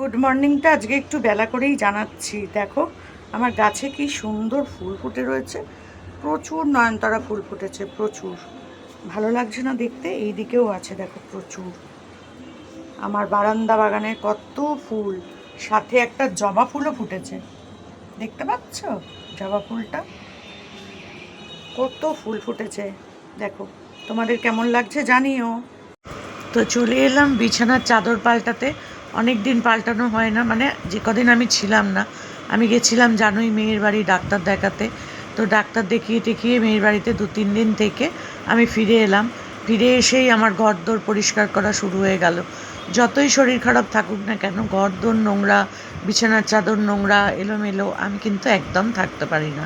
Good মর্নিংটা আজকে একটু বেলা করেই জানাচ্ছি। দেখো আমার গাছে কি সুন্দর ফুল ফুটে রয়েছে, প্রচুর নয়নতারা ফুল ফুটেছে, প্রচুর ভালো লাগছে না দেখতে। এই দিকেও আছে দেখো প্রচুর। আমার বারান্দা বাগানে কত ফুল, সাথে একটা জবা ফুলও ফুটেছে, দেখতে পাচ্ছ জবা ফুলটা? কত ফুল ফুটেছে দেখো। তোমাদের কেমন লাগছে জানিও। তো চলে এলাম বিছানার চাদর পাল্টাতে। অনেক দিন পাল্টানো হয় না, মানে যে কদিন আমি ছিলাম না, আমি গেছিলাম জানোই মেয়ের বাড়ি ডাক্তার দেখাতে। তো ডাক্তার দেখিয়ে টেকিয়ে মেয়ের বাড়িতে 2-3 দিন থেকে আমি ফিরে এলাম। ফিরে এসেই আমার ঘরদোর পরিষ্কার করা শুরু হয়ে গেল। যতই শরীর খারাপ থাকুক না কেন, ঘরদোর নোংরা, বিছানার চাদর নোংরা, এলোমেলো, আমি কিন্তু একদম থাকতে পারি না।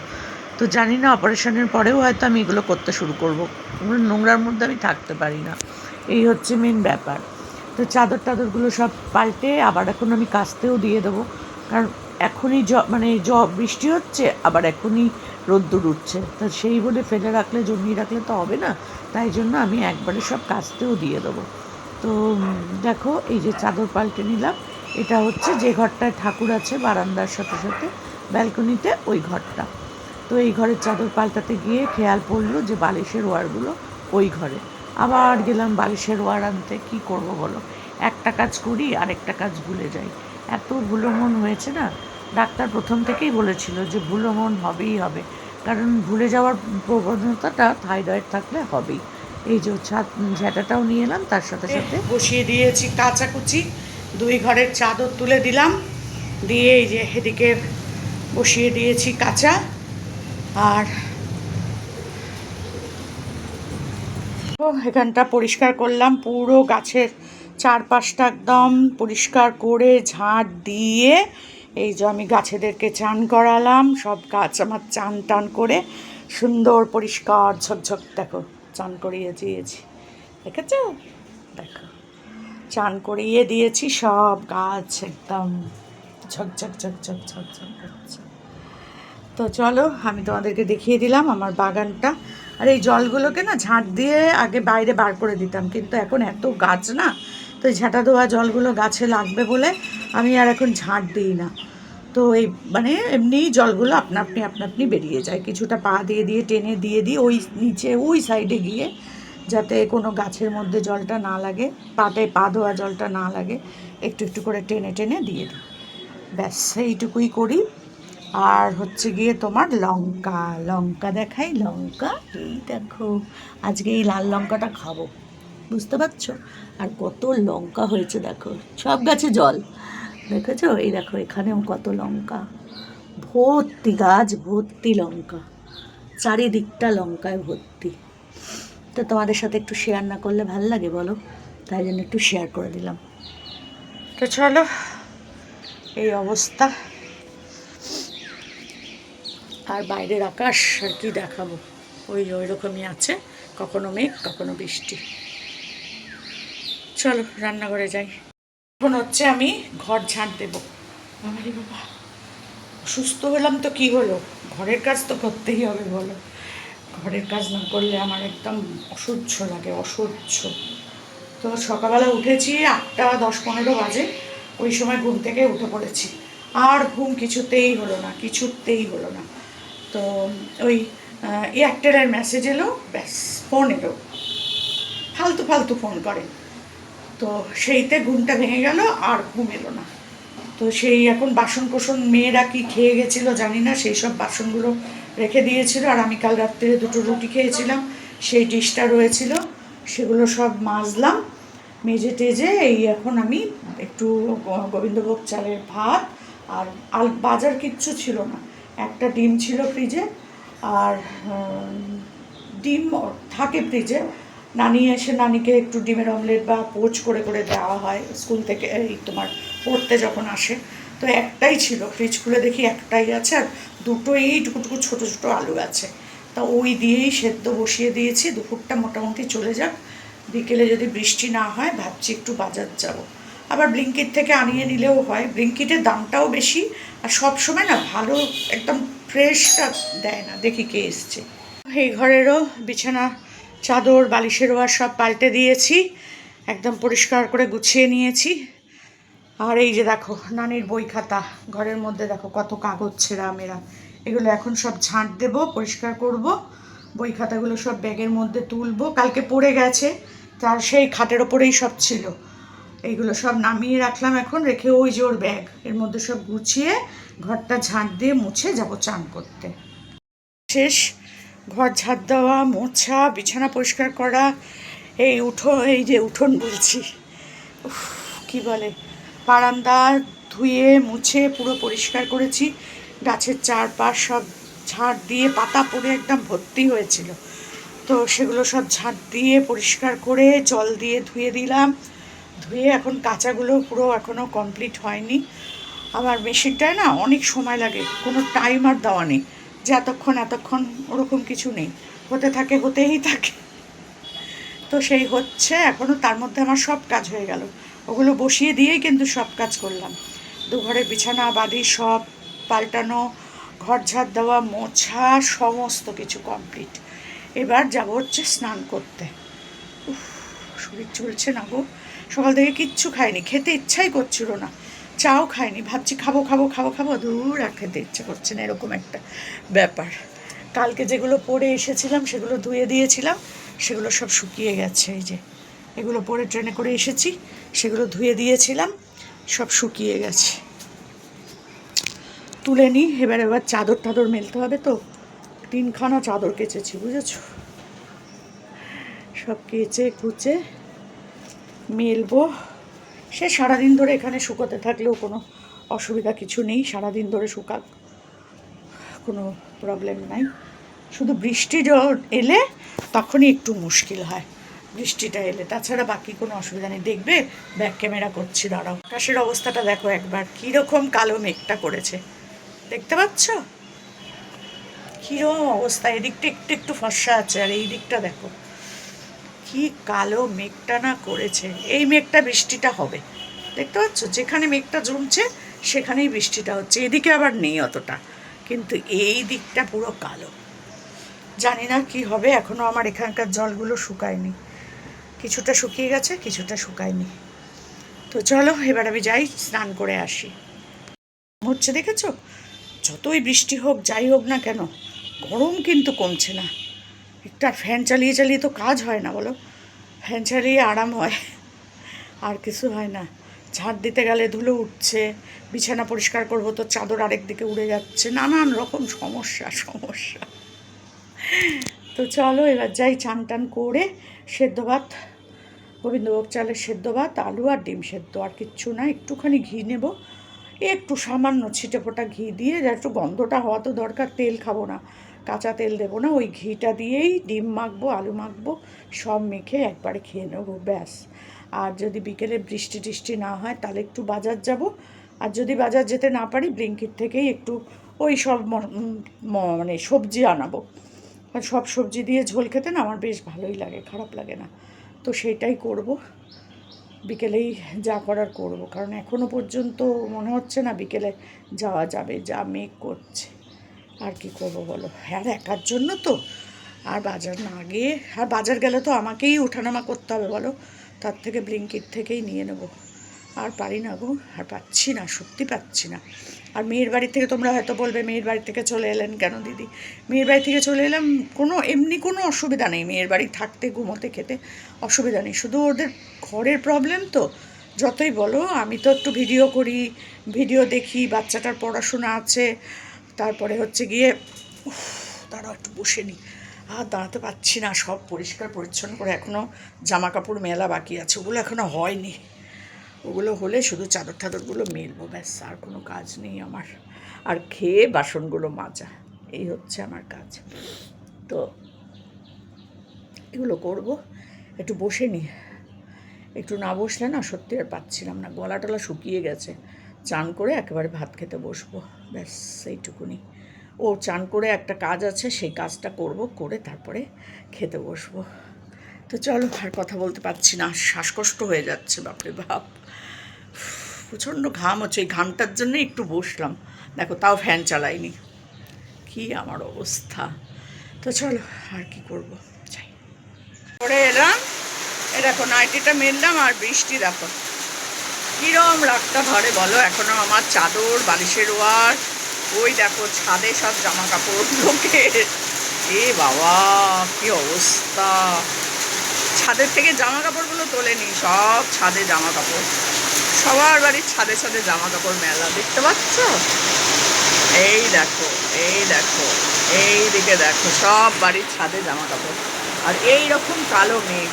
তো জানি না অপারেশনের পরেও হয়তো আমি এগুলো করতে শুরু করব। এগুলো নোংরার মধ্যে আমি থাকতে পারি না, এই হচ্ছে মেন ব্যাপার। তো চাদর টাদরগুলো সব পাল্টে আবার এখন আমি কাচতেও দিয়ে দেবো, কারণ এখনই বৃষ্টি হচ্ছে, আবার এখনই রোদ্দুর উঠছে। তো সেই বলে ফেলে রাখলে, জমিয়ে রাখলে তো হবে না, তাই জন্য আমি একবারে সব কাচতেও দিয়ে দেবো। তো দেখো এই যে চাদর পাল্টে নিলাম। এটা হচ্ছে যে ঘরটায় ঠাকুর আছে বারান্দার সাথে সাথে ব্যালকনিতে, ওই ঘরটা। তো এই ঘরের চাদর পাল্টাতে গিয়ে খেয়াল পড়লো যে বালিশের ওয়ারগুলো ওই ঘরে। আবার গেলাম বালিশের ওয়ার আনতে। কী করব বলো, একটা কাজ করি আরেকটা কাজ ভুলে যাই, এত ভুলো মন হয়েছে না। ডাক্তার প্রথম থেকেই বলেছিল যে ভুলো মন হবেই হবে, কারণ ভুলে যাওয়ার প্রবণতাটা থাইরয়েড থাকলে হবেই। এই যে ঝ্যাঁটাটাও নিয়ে এলাম, তার সাথে সাথে বসিয়ে দিয়েছি কাচাকুচি। 2 ঘরের চাদর তুলে দিলাম, দিয়ে এই যে এদিকে বসিয়ে দিয়েছি কাঁচা। আর এখানটা পরিষ্কার করলাম, পুরো গাছের চারপাশটা একদম পরিষ্কার করে ঝাঁট দিয়ে এই যে আমি গাছেদেরকে চান করালাম। সব গাছ আমার চান টান করে সুন্দর পরিষ্কার ঝকঝক, দেখো চান করিয়ে দিয়েছি, দেখেছো? দেখো চান করিয়ে দিয়েছি, সব গাছ একদম ঝকঝক ঝকঝক ঝকঝক করছে। তো চলো আমি তোমাদেরকে দেখিয়ে দিলাম আমার বাগানটা। আর এই জলগুলোকে না ঝাঁট দিয়ে আগে বাইরে বার করে দিতাম, কিন্তু এখন এত গাছ না, তো এই ঝাঁটা দেওয়া জলগুলো গাছে লাগবে বলে আমি আর এখন ঝাঁট দিই না। তো এই এমনিই জলগুলো আপনা আপনি বেরিয়ে যায়, কিছুটা পা দিয়ে দিয়ে টেনে দিয়ে দিই ওই নিচে ওই সাইডে গিয়ে, যাতে কোনো গাছের মধ্যে জলটা না লাগে, পা ধোয়া জলটা না লাগে, একটু একটু করে টেনে টেনে দিয়ে দিই, ব্যাস এইটুকুই করি। আর হচ্ছে গিয়ে তোমার লঙ্কা লঙ্কা দেখাই, লঙ্কা এই দেখো, আজকে এই লাল লঙ্কাটা খাবো, বুঝতে পারছো? আর কত লঙ্কা হয়েছে দেখো, সব গাছে জল, দেখেছো? এই দেখো এখানেও কত লঙ্কা, ভর্তি গাছ ভর্তি লঙ্কা, চারিদিকটা লঙ্কায় ভর্তি। তো তোমাদের সাথে একটু শেয়ার না করলে ভাল লাগে বলো, তাই জন্য একটু শেয়ার করে দিলাম। তো চলো এই অবস্থা। আর বাইরের আকাশ আর কি দেখাবো, ওই রকমই আছে, কখনো মেঘ কখনো বৃষ্টি। চলো রান্নাঘরে যাই। এখন হচ্ছে আমি ঘর ঝাঁট দেবো। বাবারে বাবা, অসুস্থ হলাম তো কি হলো, ঘরের কাজ তো করতেই হবে বলো। ঘরের কাজ না করলে আমার একদম অসহ্য লাগে, অসহ্য। তো সকালবেলা উঠেছি 8:10-15 বাজে, ওই সময় ঘুম থেকে উঠে পড়েছি। আর ঘুম কিছুতেই হলো না, কিছুতেই হলো না। তো ওই এয়ারটেলের মেসেজ এলো, ব্যাস ফোন এলো, ফালতু ফালতু ফোন করে। তো সেইতে ঘুমটা ভেঙে গেল, আর ঘুম এলো না। তো সেই এখন বাসন কোসন মেয়েরা কি খেয়ে গেছিলো জানি না, সেই সব বাসনগুলো রেখে দিয়েছিল। আর আমি কাল রাত্রে 2টো রুটি খেয়েছিলাম, সেই ডিশটা রয়েছিল, সেগুলো সব মাজলাম, মেজে টেজে এই এখন আমি একটু গোবিন্দভোগ চালের ভাত, আর বাজার কিচ্ছু ছিল না, একটা ডিম ছিল ফ্রিজে, আর ডিম থাকে ফ্রিজে, নানি এসে নানিকে একটু ডিমের অমলেট বা পোচ করে করে দেওয়া হয় স্কুল থেকে, এই তোমার পড়তে যখন আসে। তো একটাই ছিল, ফ্রিজ খুলে দেখি একটাই আছে, আর দুটো এইটুকু ছোটো ছোটো আলু আছে। তা ওই দিয়েই সেদ্ধ বসিয়ে দিয়েছি, দুপুরটা মোটামুটি চলে যাক, বিকেলে যদি বৃষ্টি না হয় ভাবছি একটু বাজার যাব। আবার ব্লিঙ্কিট থেকে আনিয়ে নিলেও হয়, ব্লিঙ্কিটের দামটাও বেশি, আর সব সময় না ভালো একদম ফ্রেশটা দেয় না, দেখি কে এসছে। এই ঘরেরও বিছানা চাদর বালিশের ওয়ার সব পাল্টে দিয়েছি, একদম পরিষ্কার করে গুছিয়ে নিয়েছি। আর এই যে দেখো নানির বই খাতা, ঘরের মধ্যে দেখো কত কাগজ ছেঁড়া মেরা। এগুলো এখন সব ঝাঁট দেবো, পরিষ্কার করব। বই খাতাগুলো সব ব্যাগের মধ্যে তুলবো, কালকে পড়ে গেছে, তার সেই খাটের ওপরেই সব ছিল। এইগুলো সব নামিয়ে রাখলাম এখন, রেখে ওই যে ওর ব্যাগ, এর মধ্যে সব গুছিয়ে ঘরটা ঝাঁট দিয়ে মুছে যাবো চান করতে। শেষ ঘর ঝাঁট দেওয়া, মোছা, বিছানা পরিষ্কার করা, এই যে উঠোন বলছি, কি বলে, বারান্দা ধুয়ে মুছে পুরো পরিষ্কার করেছি। গাছের চারপাশ সব ঝাঁট দিয়ে পাতা পড়ে একদম ভর্তি হয়েছিল, তো সেগুলো সব ঝাঁট দিয়ে পরিষ্কার করে জল দিয়ে ধুয়ে দিলাম। ধুয়ে এখন কাঁচাগুলো পুরো এখনও কমপ্লিট হয়নি। আমার মেশিনটায় না অনেক সময় লাগে, কোনো টাইমার দেওয়া নেই যে এতক্ষণ ওরকম কিছু নেই, হতে থাকে, হতেই থাকে। তো সেই হচ্ছে এখনও, তার মধ্যে আমার সব কাজ হয়ে গেল। ওগুলো বসিয়ে দিয়েই কিন্তু সব কাজ করলাম। দুঘরের বিছানা বাদি সব পাল্টানো, ঘর ঝাড় দেওয়া, মোছা, সমস্ত কিছু কমপ্লিট। এবার যাব হচ্ছে স্নান করতে। শরীর চলছে না গো, সকাল থেকে কিচ্ছু খাইনি, খেতে ইচ্ছাই করছিল না, চাও খাইনি, ভাবছি খাবো, দূর আর খেতে ইচ্ছে করছে না, এরকম একটা ব্যাপার। কালকে যেগুলো পরে এসেছিলাম সেগুলো ধুয়ে দিয়েছিলাম, সেগুলো সব শুকিয়ে গেছে। এই যে এগুলো পরে ট্রেনে করে এসেছি, সেগুলো ধুয়ে দিয়েছিলাম, সব শুকিয়ে গেছে। তুলে নিই, এবার চাদর টাদর মেলতে হবে, তো 3খানা চাদর কেচেছি বুঝেছো, সব কেচে কুচে মেলবো। সে সারাদিন ধরে এখানে শুকোতে থাকলেও কোনো অসুবিধা কিছু নেই, সারাদিন ধরে শুকাক, কোনো প্রবলেম নাই। শুধু বৃষ্টি এলে তখনই একটু মুশকিল হয়, বৃষ্টিটা এলে, তাছাড়া বাকি কোনো অসুবিধা নেই। দেখবে ব্যাক ক্যামেরা করছি, দাঁড়াও। আকাশের অবস্থাটা দেখো একবার, কীরকম কালো মেঘটা করেছে, দেখতে পাচ্ছ কীরকম অবস্থা। এদিকটা একটু ফর্সা আছে, আর এই দিকটা দেখো কি কালো মেঘটা না করেছে। এই মেঘটা বৃষ্টিটা হবে, দেখতে পাচ্ছ, যেখানে মেঘটা জমছে সেখানেই বৃষ্টিটা হচ্ছে। এদিকে আবার নেই অতটা, কিন্তু এই দিকটা পুরো কালো। জানি না কি হবে, এখনও আমার এখানকার জলগুলো শুকায়নি, কিছুটা শুকিয়ে গেছে, কিছুটা শুকায়নি। তো চলো এবার আমি যাই, স্নান করে আসি। হচ্ছে দেখেছো, যতই বৃষ্টি হোক যাই হোক না কেন, গরম কিন্তু কমছে না। একটা ফ্যান চালিয়ে তো কাজ হয় না বলো, ফ্যান চালিয়ে আরাম হয়, আর কিছু হয় না। ঝাঁট দিতে গেলে ধুলো উঠছে, বিছানা পরিষ্কার করবো তো চাদর আরেক দিকে উড়ে যাচ্ছে, নানান রকম সমস্যা। তো চলো এবার যাই, চান টান করে সেদ্ধ ভাত, গোবিন্দভোগ চালের সেদ্ধ ভাত, আলু আর ডিম সেদ্ধ, আর কিচ্ছু না। একটুখানি ঘি নেব, একটু সামান্য ছিটে ফোটা ঘি দিয়ে, একটু গন্ধটা হওয়া তো দরকার, তেল খাবো না, কাঁচা তেল দেবো না, ওই ঘিটা দিয়েই ডিম মাখবো, আলু মাখবো, সব মেখে একবারে খেয়ে নেবো, ব্যাস। আর যদি বিকেলে বৃষ্টি টিষ্টি না হয় তাহলে একটু বাজার যাব, আর যদি বাজার যেতে না পারি ব্লিঙ্কিট থেকেই একটু ওই সব মানে সবজি আনাবো। আর সব সবজি দিয়ে ঝোল খেতে না আমার বেশ ভালোই লাগে, খারাপ লাগে না। তো সেইটাই করব, বিকেলেই যা করার করব, কারণ এখনও পর্যন্ত মনে হচ্ছে না বিকেলে যাওয়া যাবে, যা মেঘ করছে। আর কি করব বলো, আর একার জন্য তো, আর বাজার না গিয়ে, আর বাজার গেলে তো আমাকেই ওঠানামা করতে হবে বলো, তার থেকে ব্লিঙ্কিট থেকেই নিয়ে নেব। আর পারি না গো, আর পাচ্ছি না, সত্যি পাচ্ছি না। আর মেয়ের বাড়ি থেকে, তোমরা হয়তো বলবে মেয়ের বাড়ি থেকে চলে এলেন কেন দিদি, মেয়ের বাড়ি থেকে চলে এলাম, এমনি কোনো অসুবিধা নেই, মেয়ের বাড়ি থাকতে ঘুমোতে খেতে অসুবিধা নেই, শুধু ওদের ঘরের প্রবলেম। তো যতই বলো, আমি তো একটু ভিডিও করি, ভিডিও দেখি, বাচ্চাটার পড়াশোনা আছে, তারপরে হচ্ছে গিয়ে, দাঁড়াও একটু বসে নিই, আর দাঁড়াতে পারছি না, সব পরিষ্কার পরিচ্ছন্ন করে, এখনও জামা কাপড় মেলা বাকি আছে, ওগুলো এখনও হয়নি, ওগুলো হলে শুধু চাদর টাদরগুলো মেলবো, ব্যাস, আর কোনো কাজ নেই আমার। আর খেয়ে বাসনগুলো মাজা, এই হচ্ছে আমার কাজ। তো এগুলো করব, একটু বসে নিই, একটু না বসলে না সত্যি আর পাচ্ছিলাম না, গলা টলা শুকিয়ে গেছে। চান করে একেবারে ভাত খেতে বসবো, ব্যাস সেইটুকুনি। ও চান করে একটা কাজ আছে, সেই কাজটা করব, করে তারপরে খেতে বসবো। তো চলো, আর কথা বলতে পারছি না, শ্বাসকষ্ট হয়ে যাচ্ছে, বাপরে বাপ, প্রচণ্ড ঘাম হচ্ছে, এই ঘামটার জন্য একটু বসলাম, দেখো তাও ফ্যান চালাইনি, কি আমার অবস্থা। তো চলো, আর কি করব, যাই। পরে এলাম, এ দেখো নাইটিটা মেললাম, আর বৃষ্টি দেখো, কিরম রাগটা ধরে বলো। এখনো আমার চাদর, বালিশের ওয়ার, ওই দেখো ছাদে সব জামা কাপড় লোকের। এ বাবা, কি অবস্থা! ছাদের থেকে জামা কাপড়গুলো তোলেনি, সব ছাদে জামা কাপড়। সবার বাড়ির ছাদে ছাদে জামা কাপড় মেলা, দেখতে পাচ্ছ? এই দেখো, এই দেখো, এই দিকে দেখো, সব বাড়ির ছাদে জামা কাপড়। আর এই রকম কালো মেঘ।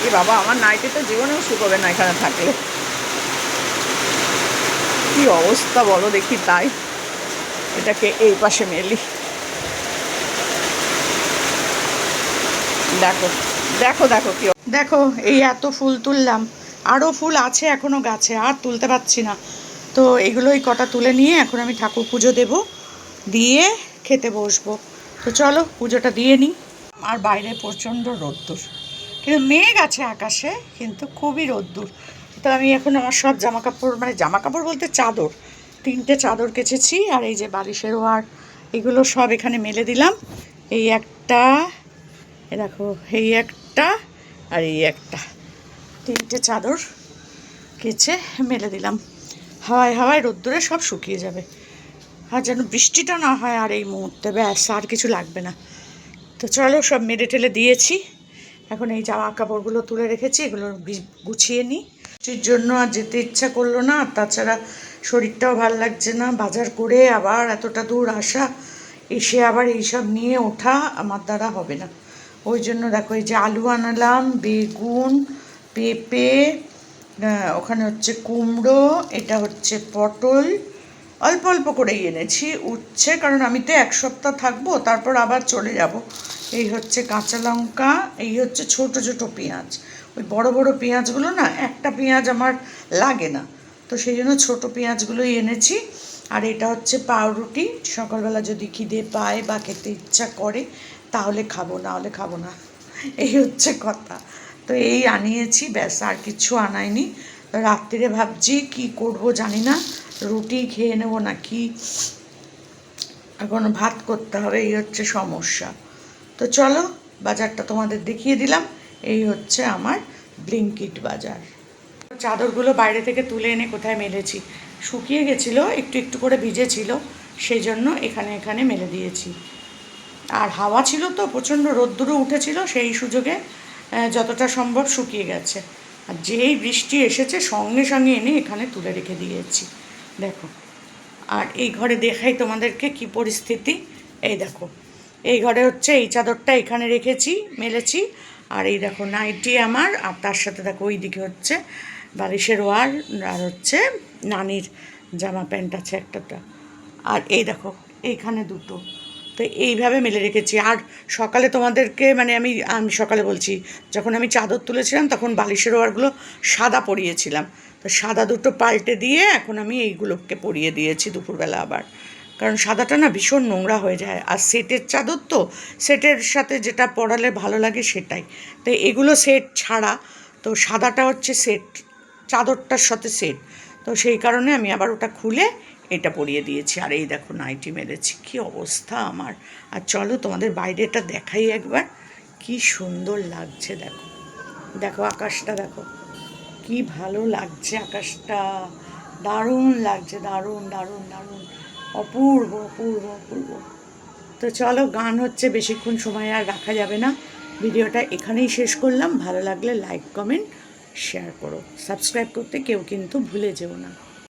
এ বাবা, আমার নাইটি তো জীবনেও শুকোবে না এখানে থাকলে। কি অবস্থা বলো দেখি। তাই এটাকে এই পাশে মেলি। দেখো দেখো দেখো কি, দেখো এই এত ফুল তুললাম, আরও ফুল আছে এখনও গাছে, আর তুলতে পারছি না। তো এগুলোই কটা তুলে নিয়ে এখন আমি ঠাকুর পুজো দেব, দিয়ে খেতে বসবো। তো চলো পুজোটা দিয়ে নিই। আর বাইরে প্রচণ্ড রোদ্দুর, কিন্তু মেঘ আছে আকাশে, কিন্তু খুবই রোদ্দুর। তো আমি এখন আমার সব জামা কাপড়, মানে জামা কাপড় বলতে চাদর, 3টে চাদর কেচেছি, আর এই যে বালিশের ওয়ার, এগুলো সব এখানে মেলে দিলাম। এই একটা, এ দেখো এই একটা, আর এই একটা, 3টে চাদর কেচে মেলে দিলাম। হাওয়ায় হাওয়ায় রোদ্দুরে সব শুকিয়ে যাবে, আর যেন বৃষ্টিটা না হয় আর এই মুহূর্তে, ব্যাস আর কিছু লাগবে না। তো চলো সব মেলে টেলে দিয়েছি, এখন এই জামা কাপড়গুলো তুলে রেখেছি, এগুলো গুছিয়ে নিই। বৃষ্টির জন্য আর যেতে ইচ্ছা করলো না, আর তাছাড়া শরীরটাও ভাল লাগছে না। বাজার করে আবার এতটা দূর আসা, এসে আবার এইসব নিয়ে ওঠা আমার দ্বারা হবে না। ওই জন্য দেখো এই যে আলু আনালাম, বেগুন, পেঁপে, ওখানে হচ্ছে কুমড়ো, এটা হচ্ছে পটল, অল্প অল্প করেই এনেছি উচ্ছে, কারণ আমি তো 1 সপ্তাহ থাকবো, তারপর আবার চলে যাব। এই হচ্ছে কাঁচা লঙ্কা, এই হচ্ছে ছোট ছোট পেঁয়াজ। ওই বড় বড় পেঁয়াজগুলো না, একটা পেঁয়াজ আমার লাগে না, তো সেই জন্য ছোটো পেঁয়াজগুলোই এনেছি। আর এটা হচ্ছে পাউরুটি, সকালবেলা যদি খিদে পায় বা খেতে ইচ্ছা করে তাহলে খাবো, না হলে খাবো না, এই হচ্ছে কথা। তো এই আনিয়েছি, ব্যাস আর কিছু আনাইনি। রাত্রিরে ভাবছি কি করব জানি না, রুটি খেয়ে নেবো নাকি এখন ভাত করতে হবে, এই হচ্ছে সমস্যা। তো চলো বাজারটা তোমাদের দেখিয়ে দিলাম, এই হচ্ছে আমার ব্লিঙ্কিট বাজার। চাদরগুলো বাইরে থেকে তুলে এনে কোথায় মেলেছি, শুকিয়ে গেছিলো, একটু একটু করে ভিজেছিল, সেই জন্য এখানে এখানে মেলে দিয়েছি। আর হাওয়া ছিল তো, প্রচণ্ড রোদ্দুরও উঠেছিল, সেই সুযোগে যতটা সম্ভব শুকিয়ে গেছে। আর যেই বৃষ্টি এসেছে সঙ্গে সঙ্গে এনে এখানে তুলে রেখে দিয়েছি, দেখো। আর এই ঘরে দেখাই তোমাদেরকে কি পরিস্থিতি, এই দেখো এই ঘরে হচ্ছে এই চাদরটা এখানে রেখেছি, মেলেছি। আর এই দেখো নাইটি আমার, আর তার সাথে দেখো ওই দিকে হচ্ছে বালিশের ওয়ার, আর হচ্ছে নানির জামা প্যান্ট আছে একটা। আর এই দেখো এইখানে দুটো, তো এইভাবে মেলে রেখেছি। আর সকালে তোমাদেরকে, মানে আমি সকালে বলছি, যখন আমি চাদর তুলেছিলাম তখন বালিশের ওয়ারগুলো সাদা পরিয়েছিলাম, তো সাদা দুটো পাল্টে দিয়ে এখন আমি এইগুলোকে পরিয়ে দিয়েছি দুপুরবেলা আবার, কারণ সাদাটা না ভীষণ নোংরা হয়ে যায়। আর সেটের চাদর তো, সেটের সাথে যেটা পরালে ভালো লাগে সেটাই, তো এগুলো সেট ছাড়া, তো সাদাটা হচ্ছে সেট, চাদরটার সাথে সেট, তো সেই কারণে আমি আবার ওটা খুলে এটা পরিয়ে দিয়েছি। আর এই দেখো নাইটি মেরেছি, কি অবস্থা আমার। আর চলো তোমাদের বাইরেটা দেখাই একবার, কি সুন্দর লাগছে, দেখো দেখো আকাশটা দেখো, কি ভালো লাগছে আকাশটা, দারুণ লাগছে, দারুণ দারুণ দারুণ, অপূর্ব অপূর্ব অপূর্ব। তো চলো, গান হচ্ছে, বেশিক্ষণ সময় আর রাখা যাবে না, ভিডিওটা এখানেই শেষ করলাম। ভালো লাগলে লাইক কমেন্ট শেয়ার করো, সাবস্ক্রাইব করতে কেউ কিন্তু ভুলে যেও না।